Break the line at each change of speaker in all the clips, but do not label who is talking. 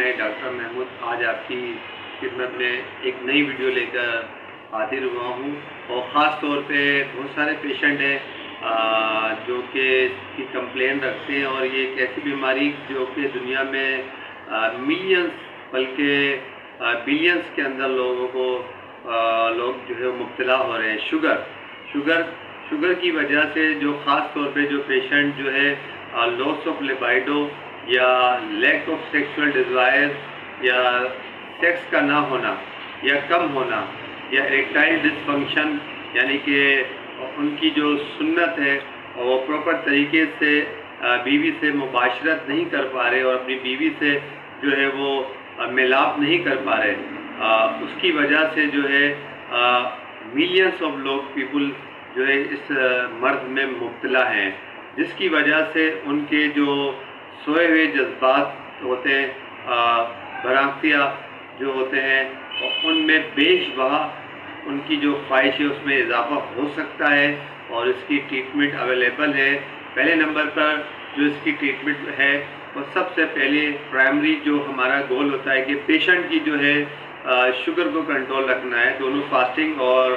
میں ڈاکٹر محمود آج آپ کی خدمت میں ایک نئی ویڈیو لے کر حاضر ہوا ہوں، اور خاص طور پہ بہت سارے پیشنٹ ہیں جو کہ اس کی کمپلین رکھتے ہیں، اور یہ ایک ایسی بیماری جو کہ دنیا میں ملینز بلکہ بلینز کے اندر لوگ جو ہے مبتلا ہو رہے ہیں۔ شوگر کی وجہ سے جو خاص طور پہ جو پیشنٹ جو ہے لاس آف لیبائڈو یا لیک آف سیکسول ڈیزائر یا سیکس کا نہ ہونا یا کم ہونا یا ایریکٹائل ڈسفنکشن، یعنی کہ ان کی جو سنت ہے وہ پراپر طریقے سے بیوی سے مباشرت نہیں کر پا رہے اور اپنی بیوی سے جو ہے وہ ملاپ نہیں کر پا رہے، اس کی وجہ سے جو ہے ملینز آف پیپل جو ہے اس مرض میں مبتلا ہیں، جس کی وجہ سے ان کے جو سوئے ہوئے جذبات ہوتے ہیں، برانکیا جو ہوتے ہیں، ان میں بیش بہا ان کی جو خواہش ہے اس میں اضافہ ہو سکتا ہے، اور اس کی ٹریٹمنٹ اویلیبل ہے۔ پہلے نمبر پر جو اس کی ٹریٹمنٹ ہے وہ سب سے پہلے پرائمری جو ہمارا گول ہوتا ہے کہ پیشنٹ کی جو ہے شوگر کو کنٹرول رکھنا ہے، دونوں فاسٹنگ اور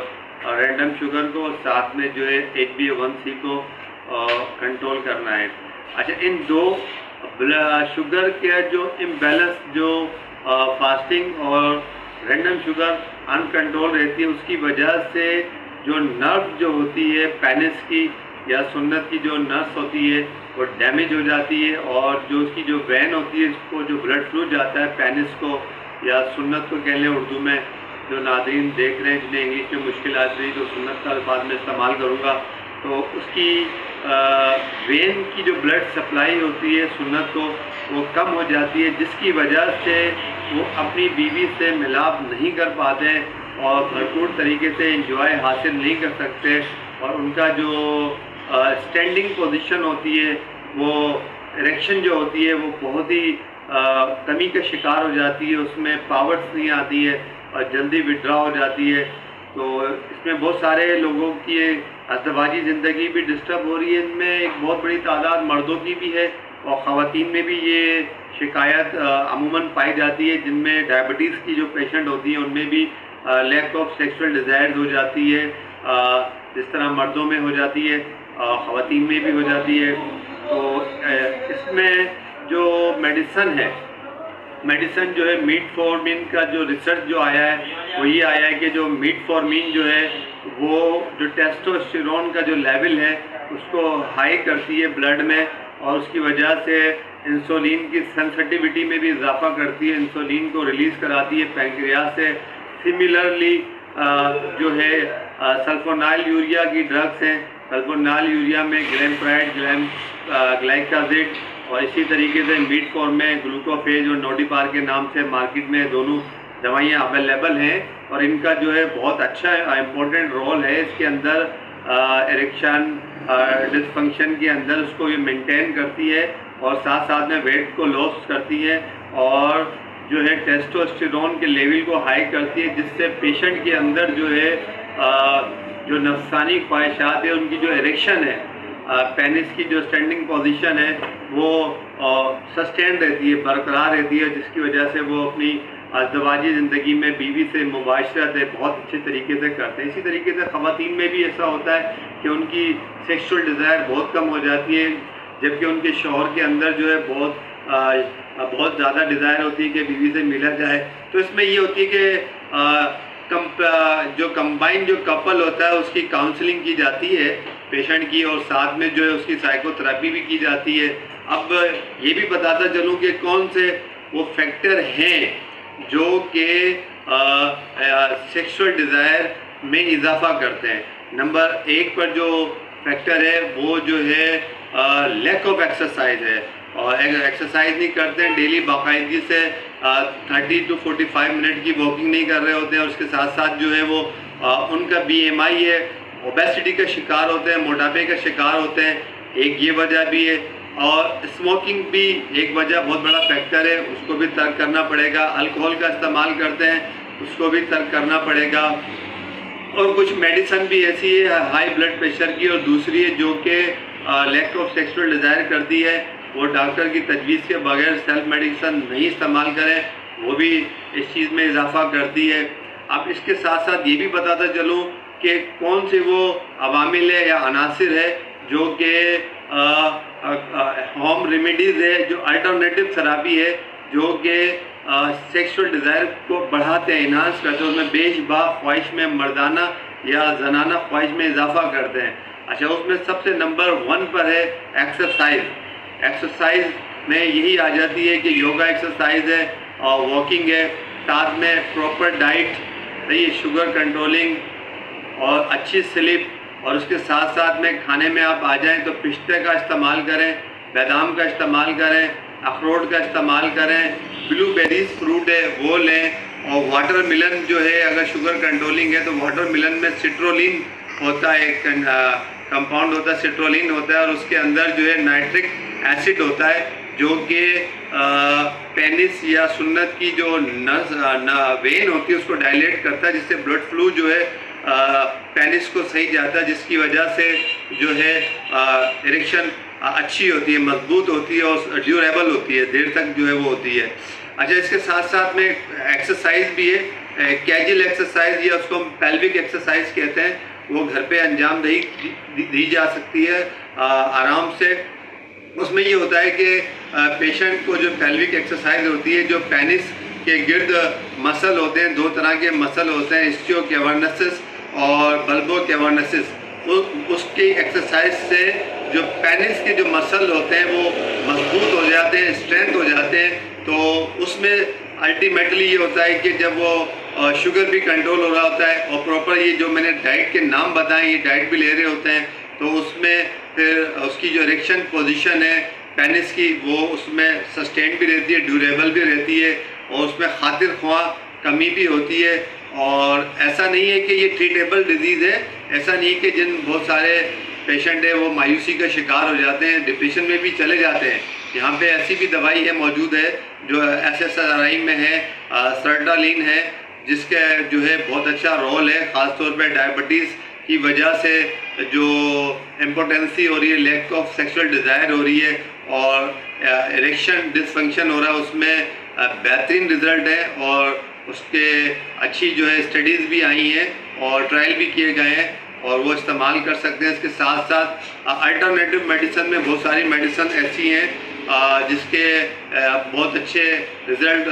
رینڈم شوگر کو، اور میں جو ہے HbA1c کو کنٹرول کرنا ہے۔ اچھا، ان دو شوگر کے جو امبیلنس جو فاسٹنگ اور رینڈم شوگر ان کنٹرول رہتی ہے، اس کی وجہ سے جو نرو جو ہوتی ہے پینس کی یا سنت کی جو نس ہوتی ہے وہ ڈیمیج ہو جاتی ہے، اور جو اس کی جو وین ہوتی ہے، اس کو جو بلڈ فلو جاتا ہے پینس کو یا سنت کو کہہ لیں اردو میں، جو ناظرین دیکھ رہے ہیں جنہیں انگلش میں مشکل آتی رہی تو سنت کا الفاظ میں استعمال کروں گا، تو اس کی وین کی جو بلڈ سپلائی ہوتی ہے سنت کو وہ کم ہو جاتی ہے، جس کی وجہ سے وہ اپنی بیوی سے ملاپ نہیں کر پاتے ہیں اور بھرپور طریقے سے انجوائے حاصل نہیں کر سکتے، اور ان کا جو اسٹینڈنگ پوزیشن ہوتی ہے، وہ اریکشن جو ہوتی ہے وہ بہت ہی کمی کا شکار ہو جاتی ہے، اس میں پاورس نہیں آتی ہے اور جلدی وڈرا ہو جاتی ہے۔ تو اس میں بہت سارے لوگوں کی ازدواجی زندگی بھی ڈسٹرب ہو رہی ہے، ان میں ایک بہت بڑی تعداد مردوں کی بھی ہے، اور خواتین میں بھی یہ شکایت عموماً پائی جاتی ہے، جن میں ڈائبٹیز کی جو پیشنٹ ہوتی ہیں ان میں بھی لیک آف سیکسول ڈیزائر ہو جاتی ہے، جس طرح مردوں میں ہو جاتی ہے خواتین میں بھی ہو جاتی ہے۔ تو اس میں جو میڈیسن جو ہے میٹ فورمین کا جو ریسرچ جو آیا ہے وہ یہ آیا ہے کہ جو میٹ فورمین جو ہے وہ جو ٹیسٹوسٹیرون کا جو لیول ہے اس کو ہائی کرتی ہے بلڈ میں، اور اس کی وجہ سے انسولین کی سینسٹیوٹی میں بھی اضافہ کرتی ہے، انسولین کو ریلیز کراتی ہے پینکریاس سے۔ سملرلی جو ہے سلفونائل یوریا کی ڈرگس ہیں، سلفونائل یوریا میں گلیمپرائڈ، گلائکازیڈ، اور اسی طریقے سے میٹ فارم میں گلوکوفیج اور نوڈیپار کے نام سے مارکیٹ میں دونوں دوائیاں اویلیبل ہیں، اور ان کا جو ہے بہت اچھا امپورٹنٹ رول ہے اس کے اندر، اریکشن ڈسفنکشن کے اندر اس کو یہ مینٹین کرتی ہے، اور ساتھ میں ویٹ کو لاس کرتی ہے، اور جو ہے ٹیسٹوسٹیرون کے لیول کو ہائی کرتی ہے، جس سے پیشنٹ کے اندر جو ہے جو نفسانی خواہشات ہے، ان کی جو اریکشن ہے، پینس کی جو اسٹینڈنگ پوزیشن ہے وہ سسٹین رہتی ہے، برقرار رہتی ہے، جس کی وجہ سے وہ اپنی ازدواجی زندگی میں بیوی سے مباشرت ہے بہت اچھے طریقے سے کرتے ہیں۔ اسی طریقے سے خواتین میں بھی ایسا ہوتا ہے کہ ان کی سیکشول ڈیزائر بہت کم ہو جاتی ہے، جبکہ ان کے شوہر کے اندر جو ہے بہت زیادہ ڈیزائر ہوتی ہے کہ بیوی سے ملا جائے۔ تو اس میں یہ ہوتی ہے کہ جو کمبائن جو کپل ہوتا ہے اس کی کاؤنسلنگ کی جاتی ہے پیشنٹ کی، اور ساتھ میں جو ہے اس کی سائیکو تھراپی بھی کی جاتی ہے۔ اب یہ بھی بتاتا چلوں کہ کون سے وہ فیکٹر ہیں جو کہ سیکسول ڈیزائر میں اضافہ کرتے ہیں۔ نمبر 1 پر جو فیکٹر ہے وہ جو ہے لیک آف ایکسرسائز ہے، اور ایکسرسائز نہیں کرتے ہیں، ڈیلی باقاعدگی سے 30 to 45 منٹ کی واکنگ نہیں کر رہے ہوتے ہیں، اور اس کے ساتھ جو ہے وہ ان کا BMI ہے، اوبیسٹی کا شکار ہوتے ہیں، موٹاپے کا شکار ہوتے ہیں، ایک یہ وجہ بھی ہے، اور اسموکنگ بھی ایک وجہ بہت بڑا فیکٹر ہے، اس کو بھی ترک کرنا پڑے گا۔ الکوہل کا استعمال کرتے ہیں، اس کو بھی ترک کرنا پڑے گا، اور کچھ میڈیسن بھی ایسی ہے ہائی بلڈ پریشر کی، اور دوسری ہے جو کہ لیک آف سیکسول ڈیزائر کرتی ہے، وہ ڈاکٹر کی تجویز کے بغیر سیلف میڈیسن نہیں استعمال کریں، وہ بھی اس چیز میں اضافہ کرتی ہے۔ اب اس کے ساتھ ساتھ یہ بھی بتاتا چلوں کہ کون سے وہ عوامل ہے یا عناصر ہے جو کہ ہوم ریمیڈیز ہے، جو الٹرنیٹو تھراپی ہے، جو کہ سیکسول ڈیزائر کو بڑھاتے ہیں، انہانس کرتے ہیں، اس میں بیش با خواہش میں مردانہ یا زنانہ خواہش میں اضافہ کرتے ہیں۔ اچھا، اس میں سب سے نمبر 1 پر ہے ایکسرسائز۔ ایکسرسائز میں یہی آ جاتی ہے کہ یوگا ایکسرسائز ہے اور واکنگ ہے، ساتھ میں پراپر ڈائٹ، صحیح شوگر کنٹرولنگ اور اچھی سلیپ، اور اس کے ساتھ ساتھ میں کھانے میں آپ آ جائیں تو پستے کا استعمال کریں، بادام کا استعمال کریں، اخروٹ کا استعمال کریں، بلو بیریز فروٹ ہے وہ لیں، اور واٹر ملن جو ہے اگر شوگر کنٹرولنگ ہے تو واٹر ملن میں سٹرولین ہوتا ہے، ایک کمپاؤنڈ ہوتا ہے، سٹرولین ہوتا ہے، اور اس کے اندر جو ہے نائٹرک ایسڈ ہوتا ہے جو کہ پینس یا سنت کی جو وین ہوتی ہے اس کو ڈائلیٹ کرتا ہے، جس سے بلڈ فلو جو ہے پینس کو صحیح جاتا ہے، جس کی وجہ سے جو ہے اریکشن اچھی ہوتی ہے، مضبوط ہوتی ہے اور ڈیوریبل ہوتی ہے، دیر تک جو ہے وہ ہوتی ہے۔ اچھا، اس کے ساتھ ساتھ میں ایکسرسائز بھی ہے، کیجل ایکسرسائز یا اس کو ہم پیلوک ایکسرسائز کہتے ہیں، وہ گھر پہ انجام دی جا سکتی ہے آرام سے۔ اس میں یہ ہوتا ہے کہ پیشنٹ کو جو پیلوک ایکسرسائز ہوتی ہے، جو پینس کے گرد مسل ہوتے ہیں، 2 طرح کے مسل ہوتے ہیں، اسٹیو کیورنسس اور بلبو کیورنسس، اس کی ایکسرسائز سے جو پینس کے جو مسل ہوتے ہیں وہ مضبوط ہو جاتے ہیں، اسٹرینتھ ہو جاتے ہیں۔ تو اس میں الٹیمیٹلی یہ ہوتا ہے کہ جب وہ شوگر بھی کنٹرول ہو رہا ہوتا ہے اور پراپر یہ جو میں نے ڈائٹ کے نام بتائیں، یہ ڈائٹ بھی لے رہے ہوتے ہیں، تو اس میں پھر اس کی جو اریکشن پوزیشن ہے پینس کی، وہ اس میں سسٹینڈ بھی رہتی ہے، ڈیوریبل بھی رہتی ہے، اور اس میں خاطر خواہ کمی بھی ہوتی ہے۔ اور ایسا نہیں ہے کہ یہ ٹریٹیبل ڈیزیز ہے، ایسا نہیں کہ جن بہت سارے پیشنٹ ہیں وہ مایوسی کا شکار ہو جاتے ہیں، ڈپریشن میں بھی چلے جاتے ہیں۔ یہاں پہ ایسی بھی دوائی ہے موجود ہے جو SSRI میں ہے، سرٹالین ہے، جس کا جو ہے بہت اچھا رول ہے، خاص طور پہ ڈائبٹیز کی وجہ سے جو امپوٹنسی ہو رہی ہے، لیک آف سیکسول ڈیزائر ہو رہی ہے اور اریکشن ڈس فنکشن ہو رہا ہے، اس میں بہترین رزلٹ ہے، اور اس کے اچھی جو ہے اسٹڈیز بھی آئی ہیں اور ٹرائل بھی کیے گئے ہیں، اور وہ استعمال کر سکتے ہیں۔ اس کے ساتھ ساتھ الٹرنیٹو میڈیسن میں بہت ساری میڈیسن ایسی ہیں جس کے بہت اچھے رزلٹ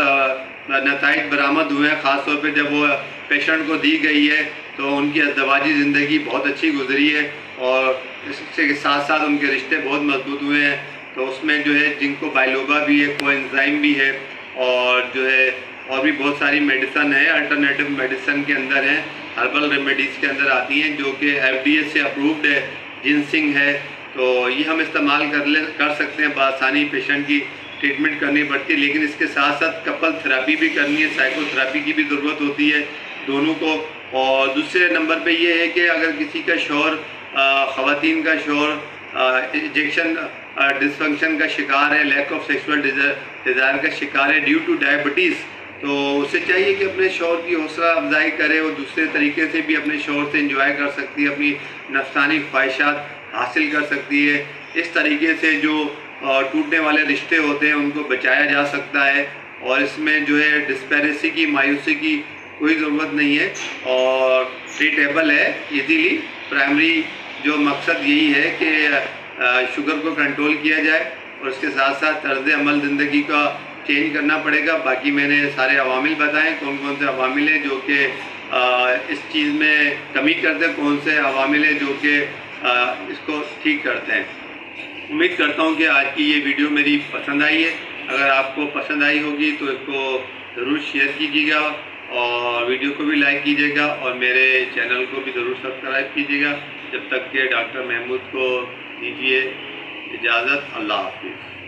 نتائج برآمد ہوئے ہیں، خاص طور پہ جب وہ پیشنٹ کو دی گئی ہے تو ان کی ازدواجی زندگی بہت اچھی گزری ہے، اور اس کے ساتھ ساتھ ان کے رشتے بہت مضبوط ہوئے ہیں۔ تو اس میں جو ہے جنکو بائلوبا بھی ہے، کوانزائم بھی ہے، اور جو ہے اور بھی بہت ساری میڈیسن ہے، الٹرنیٹو میڈیسن کے اندر ہیں، ہربل ریمیڈیز کے اندر آتی ہیں جو کہ FDA سے اپرووڈ ہے، جنسنگ ہے، تو یہ ہم استعمال کر سکتے ہیں بآسانی۔ پیشنٹ کی ٹریٹمنٹ کرنی پڑتی ہے، لیکن اس کے ساتھ ساتھ کپل تھراپی بھی کرنی ہے، سائیکو تھراپی کی بھی ضرورت ہوتی ہے دونوں کو۔ اور دوسرے نمبر پہ یہ ہے کہ اگر کسی کا شوہر، خواتین کا شوہر ایجیکشن ڈس فنکشن کا شکار ہے، لیک آف سیکسول ڈیزائر کا شکار ہے ڈیو ٹو ڈائبٹیز، تو اسے چاہیے کہ اپنے شوہر کی حوصلہ افزائی کرے، اور دوسرے طریقے سے بھی اپنے شوہر سے انجوائے کر سکتی ہے، اپنی نفسانی خواہشات حاصل کر سکتی ہے۔ اس طریقے سے جو ٹوٹنے والے رشتے ہوتے ہیں ان کو بچایا جا سکتا ہے، اور اس میں جو ہے ڈسپیریسی کی، مایوسی کی کوئی ضرورت نہیں ہے، اور ٹریٹیبل ہے ایزیلی۔ پرائمری جو مقصد یہی ہے کہ شوگر کو کنٹرول کیا جائے، اور اس کے ساتھ ساتھ طرز عمل زندگی کا چینج کرنا پڑے گا۔ باقی میں نے سارے عوامل بتائیں، کون کون سے عوامل ہیں جو کہ اس چیز میں کمی کرتے ہیں، کون سے عوامل ہیں جو کہ اس کو ٹھیک کرتے ہیں۔ امید کرتا ہوں کہ آج کی یہ ویڈیو میری پسند آئی ہے۔ اگر آپ کو پسند آئی ہوگی تو اس کو ضرور شیئر کیجیے گا، اور ویڈیو کو بھی لائک کیجیے گا، اور میرے چینل کو بھی ضرور سبسکرائب کیجیے گا۔ جب تک کہ ڈاکٹر محمود کو دیجیے اجازت، اللہ حافظ۔